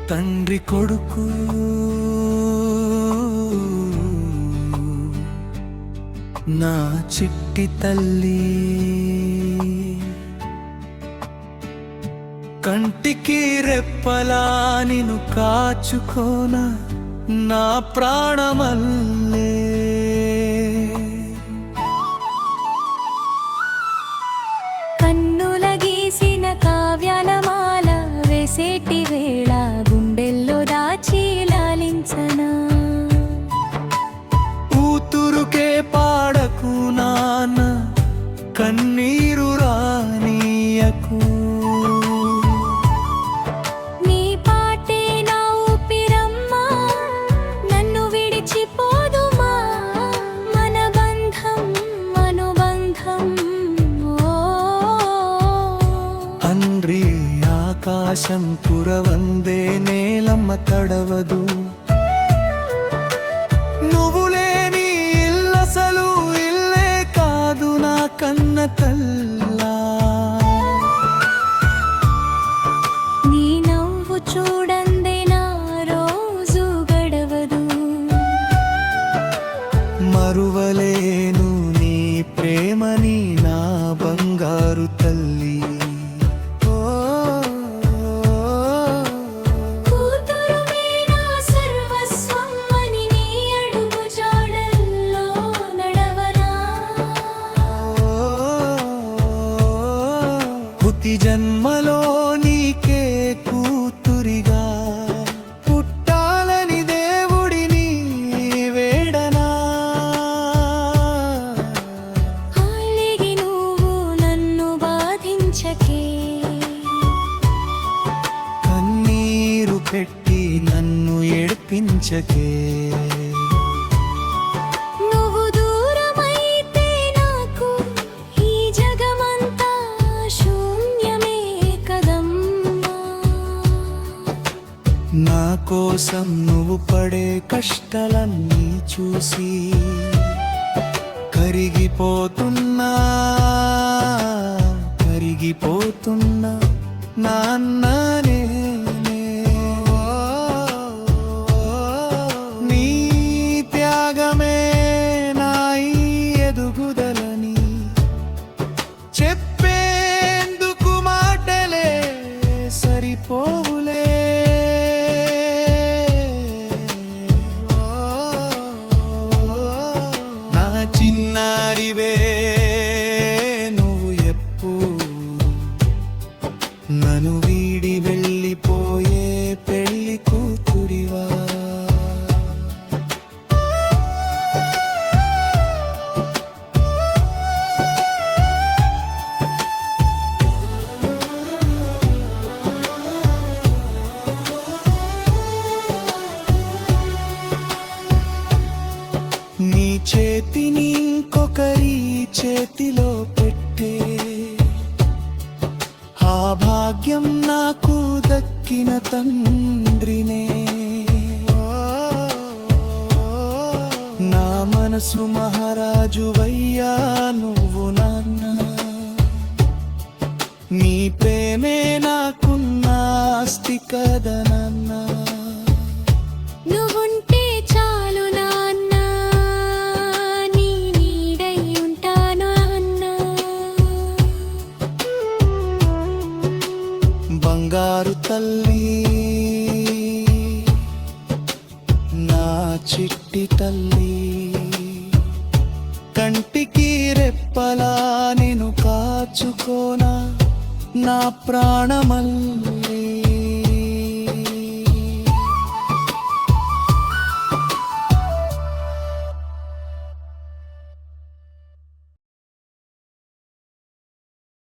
తండ్రి కొడుకు నా చిట్టి తల్లి, కంటికి రెప్పలా నిన్ను కాచుకోన నా ప్రాణమల్లే. కన్నుల గీసిన కావ్యాల మాల వేసేటి వేళ గుండెల్లో దాచి లాలించనా. కూతురుకే పాడకు నాన్న కన్నీరు రానీయకు. నీ పాటే నా ఊపిరమ్మా, నన్ను విడిచిపోదుమా. మన బంధం అనుబంధం. తండ్రి ఆకాశం కురవందే నేలమ్మ తడవదు. నువ్వు లేని ఇల్లసలు ఇల్లే కాదు నా కన్న తల్లా. నీ నవ్వు చూడందే నా రోజు గడవదు. మరువలేను నీ ప్రేమని నా బంగారు తల్లి. కూతురువే నా సర్వస్వం అని నీ అడుగు జాడల్లో నడవనా. ప్రతి జన్మలో నీకే కూతురిగా పుట్టాలని దేవుడిని వేడనా. అలిగి నువ్వు నన్ను బాధించకే. కన్నీరు పెట్టి నన్ను ఏడ్పించకే. నువ్వు దూరమైతే నాకు ఈ జగమంతా శూన్యమే కదమ్మా. నా కోసం నువ్వు పడే కష్టాలన్నీ చూసి కరిగిపోతున్నా నాన్న నేనే. నీ త్యాగమే నా ఈ ఎదుగుదలని చెప్పేందుకు మాటలే సరిపోవులే. నా చిన్నారివే నువ్వు ఎప్పుడు నన్ను వీడి వెళ్ళిపోయే పెళ్లి కూతురివా. నీ చేతిని ఇంకొకరి చేతిలో పెట్టే ఆ భాగ్యం నాకు దక్కిన తండ్రినే. నా మనసు మహారాజు వయ్యా నువ్వు నాన్న. నీ ప్రేమే నాకున్న ఆస్తి కదా నాన్న. నువ్వుంటే చాలు నాన్న, నీ నీడై ఉంటాను అన్న. బంగారు తల్లి నా చిట్టి తల్లి, కంటికి రెప్పలా నేను కాచుకోనా నా ప్రాణమల్లి.